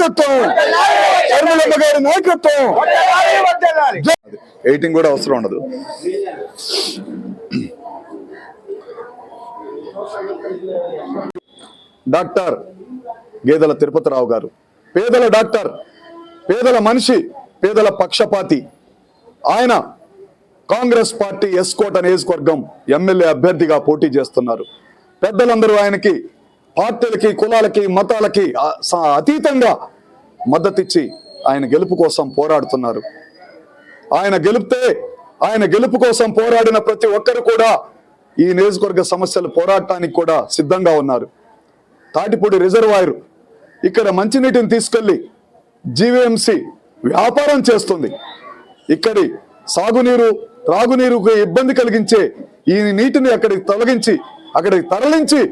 నాయకత్వం, షర్మిలమ్మ గారి నాయకత్వం. ఎయిటింగ్ కూడా అవసరం ఉండదు. డాక్టర్ గేదెల తిరుపతిరావు గారు పేదల డాక్టర్, పేదల మనిషి, పేదల పక్షపాతి. ఆయన కాంగ్రెస్ పార్టీ ఎస్కోట నియోజకవర్గం ఎమ్మెల్యే అభ్యర్థిగా పోటీ చేస్తున్నారు. పెద్దలందరూ ఆయనకి పార్టీలకి, కులాలకి, మతాలకి అతీతంగా మద్దతిచ్చి ఆయన గెలుపు కోసం పోరాడుతున్నారు. ఆయన గెలుపు కోసం పోరాడిన ప్రతి ఒక్కరు కూడా ఈ నియోజకవర్గ సమస్యలు పోరాటానికి కూడా సిద్ధంగా ఉన్నారు. తాటిపూడి రిజర్వాయర్ ఇక్కడ మంచినీటిని తీసుకెళ్లి జీవీఎంసీ వ్యాపారం చేస్తుంది. ఇక్కడి సాగునీరు, త్రాగునీరుకు ఇబ్బంది కలిగించే ఈ నీటిని అక్కడికి తరలించి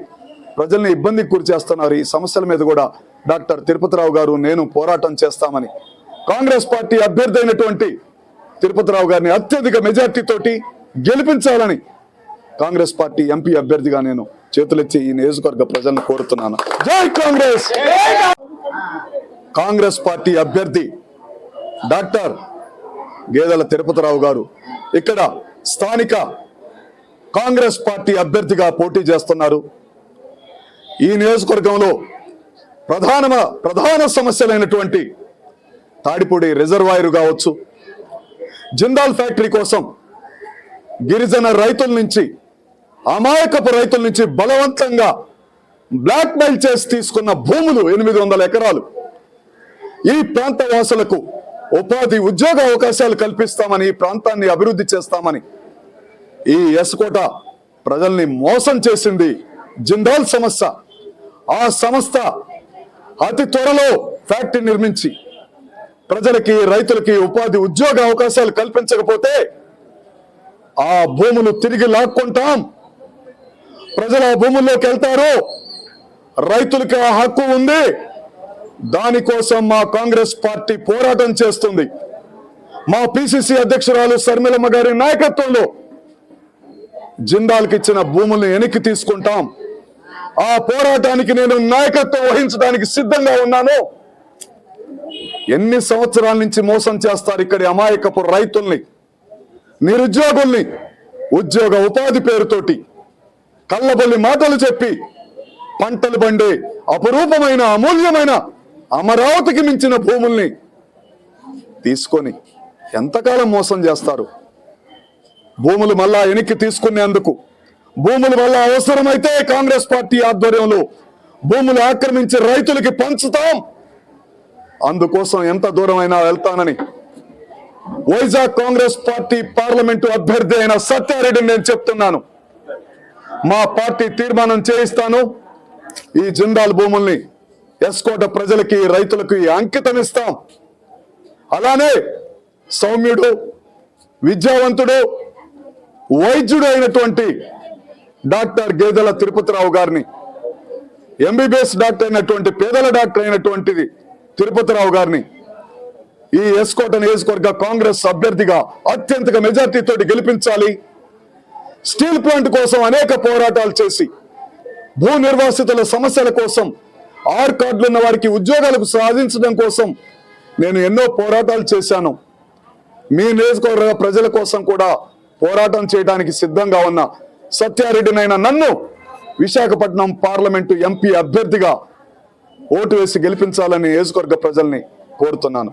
ప్రజల్ని ఇబ్బందికి గురి చేస్తున్నారు. ఈ సమస్యల మీద కూడా డాక్టర్ తిరుపతిరావు గారు, నేను పోరాటం చేస్తామని, కాంగ్రెస్ పార్టీ అభ్యర్థి అయినటువంటి తిరుపతిరావు గారిని అత్యధిక మెజార్టీతోటి గెలిపించాలని కాంగ్రెస్ పార్టీ ఎంపీ అభ్యర్థిగా నేను చేతులెత్తి ఈ నియోజకవర్గ ప్రజలను కోరుతున్నాను. జై కాంగ్రెస్. కాంగ్రెస్ పార్టీ అభ్యర్థి డాక్టర్ గేదెల తిరుపతిరావు గారు ఇక్కడ స్థానిక కాంగ్రెస్ పార్టీ అభ్యర్థిగా పోటీ చేస్తున్నారు. ఈ నియోజకవర్గంలో ప్రధాన సమస్యలైనటువంటి తాడిపూడి రిజర్వాయర్ కావచ్చు, జిందాల్ ఫ్యాక్టరీ కోసం గిరిజన రైతుల నుంచి, అమాయకపు రైతుల నుంచి బలవంతంగా బ్లాక్ మెయిల్ చేసి తీసుకున్న భూములు 800 ఎకరాలు. ఈ ప్రాంత వాసులకు ఉపాధి, ఉద్యోగ అవకాశాలు కల్పిస్తామని, ఈ ప్రాంతాన్ని అభివృద్ధి చేస్తామని ఈ ఎస్కోట ప్రజల్ని మోసం చేసింది జిందాల్ సంస్థ. ఆ సంస్థ అతి త్వరలో ఫ్యాక్టరీ నిర్మించి ప్రజలకి, రైతులకి ఉపాధి, ఉద్యోగ అవకాశాలు కల్పించకపోతే ఆ భూములు తిరిగి లాక్కుంటాం. ప్రజలు ఆ భూముల్లోకి వెళ్తారు. రైతులకి ఆ హక్కు ఉంది. దానికోసం మా కాంగ్రెస్ పార్టీ పోరాటం చేస్తుంది. మా పిసిసి అధ్యక్షురాలు షర్మిలమ్మ గారి నాయకత్వంలో జిందాల్కి ఇచ్చిన భూముల్ని వెనక్కి తీసుకుంటాం. ఆ పోరాటానికి నేను నాయకత్వం వహించడానికి సిద్ధంగా ఉన్నాను. ఎన్ని సంవత్సరాల నుంచి మోసం చేస్తారు ఇక్కడి అమాయకపు రైతుల్ని, నిరుద్యోగుల్ని. ఉద్యోగ ఉపాధి పేరుతోటి కళ్ళబొల్లి మాటలు చెప్పి పంటలు పండే అపురూపమైన, అమూల్యమైన, అమరావతికి మించిన భూముల్ని తీసుకొని ఎంతకాలం మోసం చేస్తారు? భూములు మళ్ళా వెనక్కి తీసుకునేందుకు, భూములు వల్ల అవసరమైతే కాంగ్రెస్ పార్టీ ఆధ్వర్యంలో భూములు ఆక్రమించి రైతులకి పంచుతాం. అందుకోసం ఎంత దూరమైనా వెళ్తానని వైజాగ్ కాంగ్రెస్ పార్టీ పార్లమెంటు అభ్యర్థి అయిన సత్యారెడ్డిని నేను చెప్తున్నాను. మా పార్టీ తీర్మానం చేయిస్తాను. ఈ జిందాల్ భూముల్ని ఎస్కోట ప్రజలకి, రైతులకి అంకితం ఇస్తాం. అలానే సౌమ్యుడు, విద్యావంతుడు, వైద్యుడు అయినటువంటి డాక్టర్ గేదెల తిరుపతిరావు గారిని, ఎంబీబీఎస్ డాక్టర్ అయినటువంటి, పేదల డాక్టర్ అయినటువంటిది తిరుపతిరావు గారిని ఈ ఎస్కోట నియోజకవర్గ కాంగ్రెస్ అభ్యర్థిగా అత్యంత మెజార్టీతో గెలిపించాలి. స్టీల్ ప్లాంట్ కోసం అనేక పోరాటాలు చేసి, భూ నిర్వాసితుల సమస్యల కోసం, ఆర్ కార్డులు ఉన్న వారికి ఉద్యోగాలకు సాధించడం కోసం నేను ఎన్నో పోరాటాలు చేశాను. మీ నియోజకవర్గ ప్రజల కోసం కూడా పోరాటం చేయడానికి సిద్ధంగా ఉన్న సత్యారెడ్డినైనా నన్ను విశాఖపట్నం పార్లమెంటు ఎంపీ అభ్యర్థిగా ఓటు వేసి గెలిపించాలని నియోజకవర్గ ప్రజల్ని కోరుతున్నాను.